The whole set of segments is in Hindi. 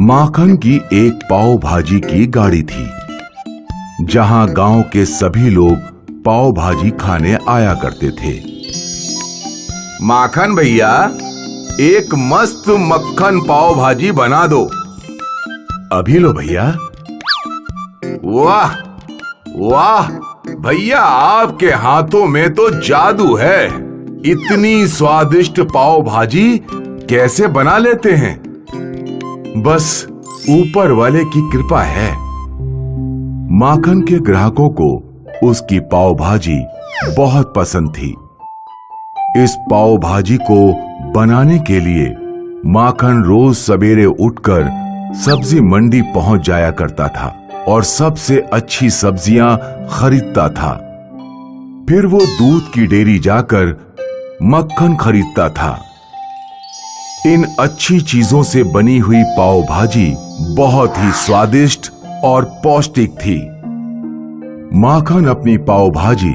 माखन की एक पाव भाजी की गाड़ी थी, जहां गांव के सभी लोग पाव भाजी खाने आया करते थे। माखन भैया, एक मस्त मक्खन पाव भाजी बना दो। अभी लो भैया। वाह वाह भैया, आपके हाथों में तो जादू है। इतनी स्वादिष्ट पाव भाजी कैसे बना लेते हैं? बस ऊपर वाले की कृपा है। माखन के ग्राहकों को उसकी पाव भाजी बहुत पसंद थी। इस पाव भाजी को बनाने के लिए माखन रोज सवेरे उठकर सब्जी मंडी पहुंच जाया करता था और सबसे अच्छी सब्जियां खरीदता था। फिर वो दूध की डेयरी जाकर मक्खन खरीदता था। इन अच्छी चीजों से बनी हुई पाव भाजी बहुत ही स्वादिष्ट और पौष्टिक थी। माखन अपनी पाव भाजी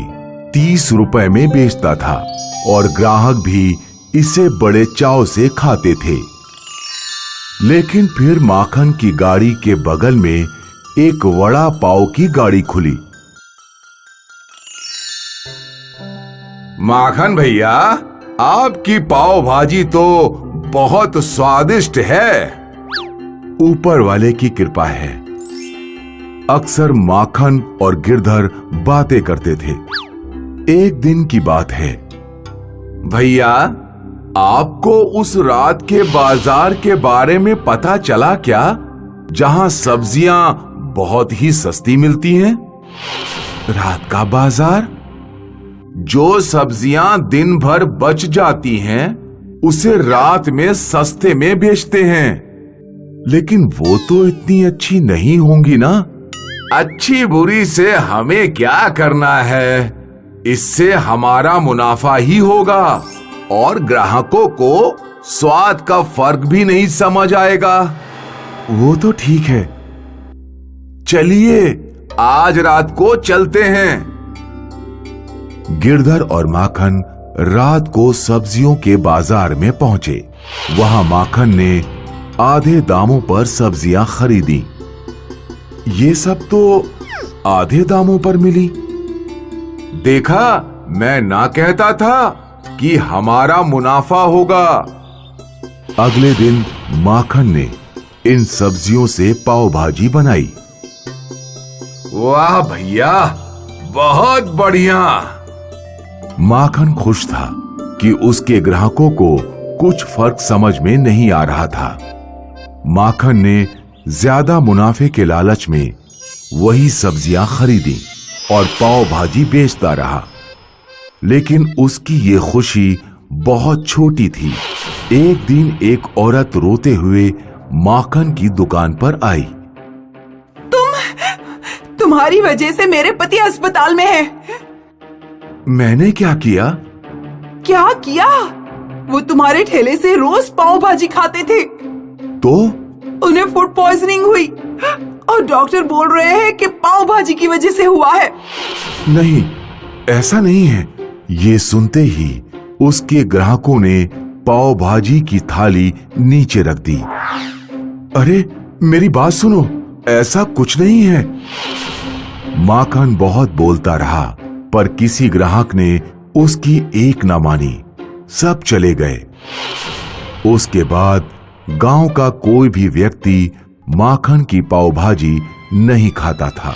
30 रुपए में बेचता था और ग्राहक भी इसे बड़े चाव से खाते थे। लेकिन फिर माखन की गाड़ी के बगल में एक वड़ा पाव की गाड़ी खुली। माखन भैया, आपकी पाव भाजी तो बहुत स्वादिष्ट है। ऊपर वाले की कृपा है। अक्सर माखन और गिरधर बातें करते थे। एक दिन की बात है। भैया, आपको उस रात के बाजार के बारे में पता चला क्या, जहां सब्जियां बहुत ही सस्ती मिलती हैं? रात का बाजार? जो सब्जियां दिन भर बच जाती हैं, उसे रात में सस्ते में बेचते हैं। लेकिन वो तो इतनी अच्छी नहीं होंगी ना? अच्छी बुरी से हमें क्या करना है? इससे हमारा मुनाफा ही होगा और ग्राहकों को स्वाद का फर्क भी नहीं समझ आएगा। वो तो ठीक है। चलिए, आज रात को चलते हैं। गिरधर और माखन रात को सब्जियों के बाजार में पहुंचे। वहां माखन ने आधे दामों पर सब्जियां खरीदी। ये सब तो आधे दामों पर मिली। देखा, मैं ना कहता था कि हमारा मुनाफा होगा। अगले दिन माखन ने इन सब्जियों से पाव भाजी बनाई। वाह भैया, बहुत बढ़िया। माखन खुश था कि उसके ग्राहकों को कुछ फर्क समझ में नहीं आ रहा था। माखन ने ज्यादा मुनाफे के लालच में वही सब्जियां खरीदी और पाव भाजी बेचता रहा। लेकिन उसकी ये खुशी बहुत छोटी थी। एक दिन एक औरत रोते हुए माखन की दुकान पर आई। तुम्हारी वजह से मेरे पति अस्पताल में है। मैंने क्या किया? क्या किया? वो तुम्हारे ठेले से रोज पाव भाजी खाते थे। तो उन्हें फूड पॉइजनिंग हुई और डॉक्टर बोल रहे हैं कि पाव भाजी की वजह से हुआ है। नहीं, ऐसा नहीं है। ये सुनते ही उसके ग्राहकों ने पाव भाजी की थाली नीचे रख दी। अरे मेरी बात सुनो, ऐसा कुछ नहीं है। माखन बहुत बोलता रहा, पर किसी ग्राहक ने उसकी एक न मानी। सब चले गए। उसके बाद गांव का कोई भी व्यक्ति माखन की पाव भाजी नहीं खाता था।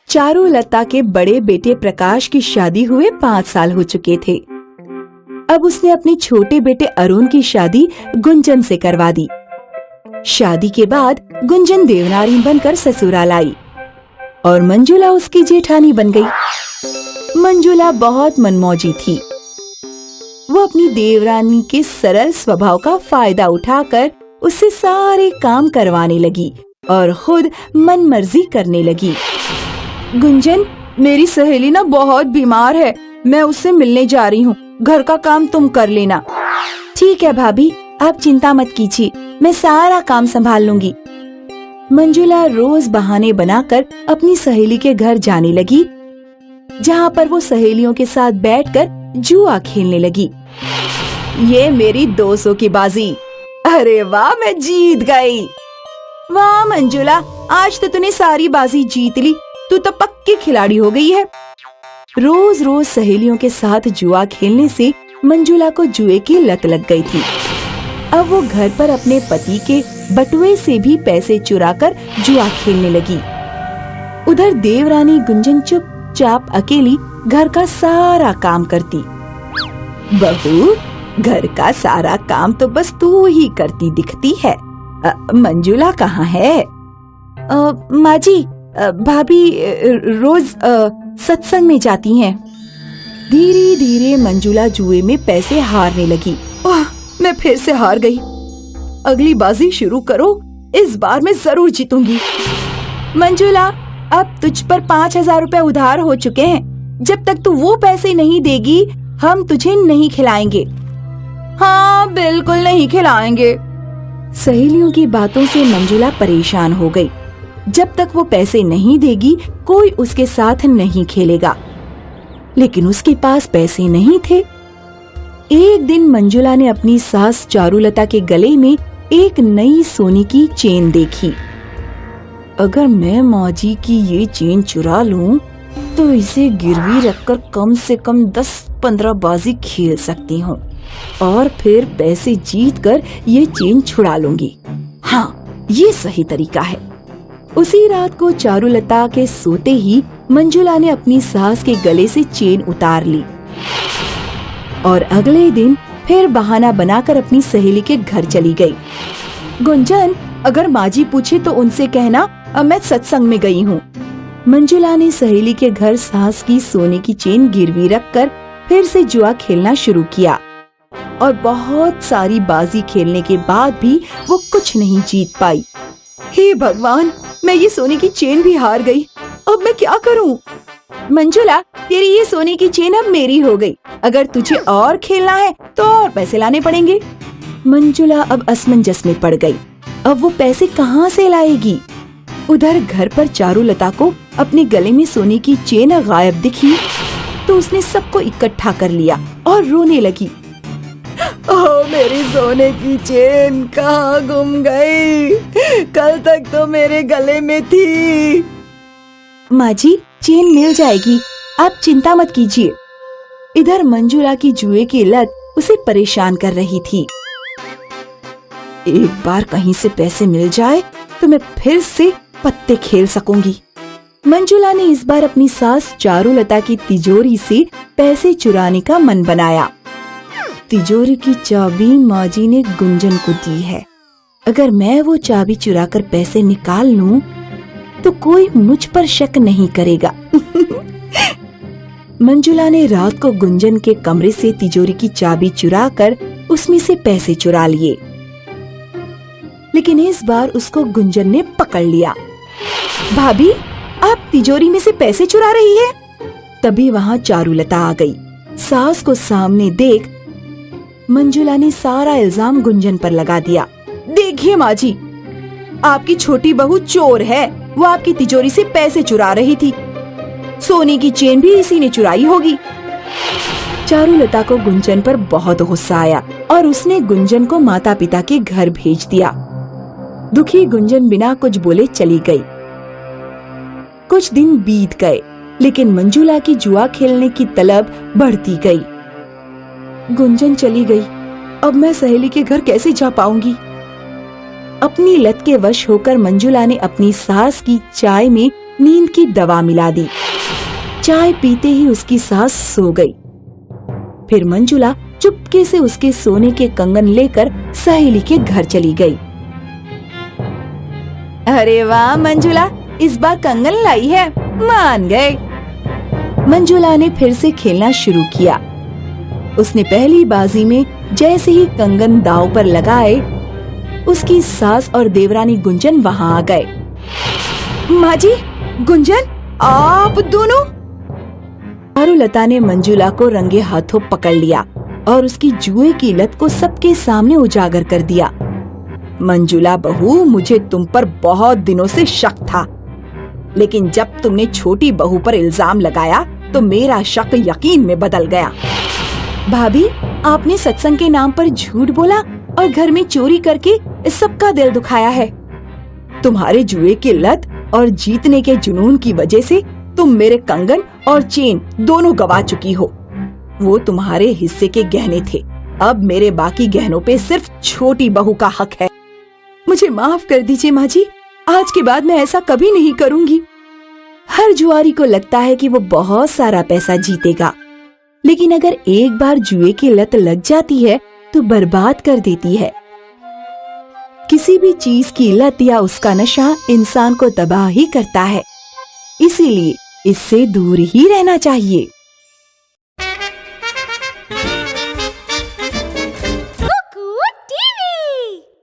चारुलता के बड़े बेटे प्रकाश की शादी हुए 5 साल हो चुके थे। अब उसने अपने छोटे बेटे अरुण की शादी गुंजन से करवा दी। शादी के बाद गुंजन देवनारी बनकर ससुराल आई और मंजुला उसकी जेठानी बन गई। मंजुला बहुत मनमौजी थी। वो अपनी देवरानी के सरल स्वभाव का फायदा उठाकर उससे सारे काम करवाने लगी और खुद मनमर्जी करने लगी। गुंजन, मेरी सहेली ना बहुत बीमार है, मैं उससे मिलने जा रही हूँ। घर का काम तुम कर लेना। ठीक है भाभी, आप चिंता मत कीजिए, मैं सारा काम संभाल लूंगी। मंजुला रोज बहाने बनाकर अपनी सहेली के घर जाने लगी, जहाँ पर वो सहेलियों के साथ बैठकर जुआ खेलने लगी। ये मेरी 200 की बाजी। अरे वाह, मैं जीत गई। वाह मंजुला, आज तो तूने सारी बाजी जीत ली। तू तो पक्की खिलाड़ी हो गई है। रोज रोज सहेलियों के साथ जुआ खेलने से मंजुला को जुए की लत लग गई थी। अब वो घर पर अपने पति के बटुए से भी पैसे चुराकर जुआ खेलने लगी। उधर देवरानी गुंजन चुपचाप अकेली घर का सारा काम करती। बहू, घर का सारा काम तो बस तू ही करती दिखती है। मंजुला कहाँ है? माँ जी, भाभी रोज सत्संग में जाती हैं। धीरे धीरे मंजुला जुए में पैसे हारने लगी। ओह, मैं फिर से हार गई। अगली बाजी शुरू करो, इस बार मैं जरूर जीतूंगी। मंजुला, अब तुझ पर 5000 रुपए उधार हो चुके हैं। जब तक तू वो पैसे नहीं देगी, हम तुझे नहीं खिलाएंगे। हाँ, बिल्कुल नहीं खिलाएंगे। सहेलियों की बातों से मंजुला परेशान हो गई। जब तक वो पैसे नहीं देगी, कोई उसके साथ नहीं खेलेगा। लेकिन उसके पास पैसे नहीं थे। एक दिन मंजुला ने अपनी सास चारुलता के गले में एक नई सोने की चेन देखी। अगर मैं मौजी की ये चेन चुरा लूं, तो इसे गिरवी रखकर कम से कम 10-15 बाजी खेल सकती हूँ और फिर पैसे जीतकर ये चेन छुड़ा लूंगी। हाँ, ये सही तरीका है। उसी रात को चारुलता के सोते ही मंजुला ने अपनी सास के गले से चेन उतार ली और अगले दिन फिर बहाना बनाकर अपनी सहेली के घर चली गई। गुंजन, अगर माजी पूछे तो उनसे कहना अब मैं सत्संग में गई हूँ। मंजुला ने सहेली के घर सास की सोने की चेन गिरवी रखकर फिर से जुआ खेलना शुरू किया और बहुत सारी बाजी खेलने के बाद भी वो कुछ नहीं जीत पाई। हे भगवान, मैं ये सोने की चेन भी हार गई। अब मैं क्या करूं? मंजुला, तेरी ये सोने की चेन अब मेरी हो गई। अगर तुझे और खेलना है तो और पैसे लाने पड़ेंगे। मंजुला अब असमंजस में पड़ गई। अब वो पैसे कहाँ से लाएगी? उधर घर पर चारुलता को अपने गले में सोने की चेन गायब दिखी तो उसने सबको इकट्ठा कर लिया और रोने लगी। ओह, मेरी सोने की चेन कहाँ गुम गई? कल तक तो मेरे गले में थी। माँ जी, चेन मिल जाएगी, आप चिंता मत कीजिए। इधर मंजुला की जुए की लत उसे परेशान कर रही थी। एक बार कहीं से पैसे मिल जाए तो मैं फिर से पत्ते खेल सकूंगी। मंजुला ने इस बार अपनी सास चारुलता की तिजोरी से पैसे चुराने का मन बनाया। तिजोरी की चाबी माजी ने गुंजन को दी है। अगर मैं वो चाबी चुराकर पैसे निकाल लूं, तो कोई मुझ पर शक नहीं करेगा। मंजुला ने रात को गुंजन के कमरे से तिजोरी की चाबी चुराकर उसमें से पैसे चुरा लिए। लेकिन इस बार उसको गुंजन ने पकड़ लिया। भाभी, आप तिजोरी में से पैसे चुरा रही है? तभी वहाँ चारुलता आ गई। सास को सामने देख मंजुला ने सारा इल्जाम गुंजन पर लगा दिया। देखिए माँ जी, आपकी छोटी बहू चोर है। वो आपकी तिजोरी से पैसे चुरा रही थी। सोने की चेन भी इसी ने चुराई होगी। चारुलता को गुंजन पर बहुत गुस्सा आया और उसने गुंजन को माता पिता के घर भेज दिया। दुखी गुंजन बिना कुछ बोले चली गई। कुछ दिन बीत गए, लेकिन मंजुला की जुआ खेलने की तलब बढ़ती गई। गुंजन चली गई, अब मैं सहेली के घर कैसे जा पाऊंगी? अपनी लत के वश होकर मंजुला ने अपनी सास की चाय में नींद की दवा मिला दी। चाय पीते ही उसकी सास सो गई। फिर मंजुला चुपके से उसके सोने के कंगन लेकर सहेली के घर चली गई। अरे वाह मंजुला, इस बार कंगन लाई है, मान गए। मंजुला ने फिर से खेलना शुरू किया। उसने पहली बाजी में जैसे ही कंगन दांव पर लगाए, उसकी सास और देवरानी गुंजन वहां आ गए। माँ जी, गुंजन, आप दोनों? चारुलता ने मंजुला को रंगे हाथों पकड़ लिया और उसकी जुए की लत को सबके सामने उजागर कर दिया। मंजुला बहू, मुझे तुम पर बहुत दिनों से शक था, लेकिन जब तुमने छोटी बहू पर इल्जाम लगाया तो मेरा शक यकीन में बदल गया। भाभी, आपने सत्संग के नाम पर झूठ बोला और घर में चोरी करके सबका दिल दुखाया है। तुम्हारे जुए की लत और जीतने के जुनून की वजह से तुम मेरे कंगन और चेन दोनों गवा चुकी हो। वो तुम्हारे हिस्से के गहने थे, अब मेरे बाकी गहनों पे सिर्फ छोटी बहू का हक है। मुझे माफ कर दीजिए माँ जी, आज के बाद मैं ऐसा कभी नहीं करूंगी। हर जुआरी को लगता है कि वो बहुत सारा पैसा जीतेगा, लेकिन अगर एक बार जुए की लत लग जाती है तो बर्बाद कर देती है। किसी भी चीज की लत या उसका नशा इंसान को तबाह ही करता है, इसीलिए इससे दूर ही रहना चाहिए।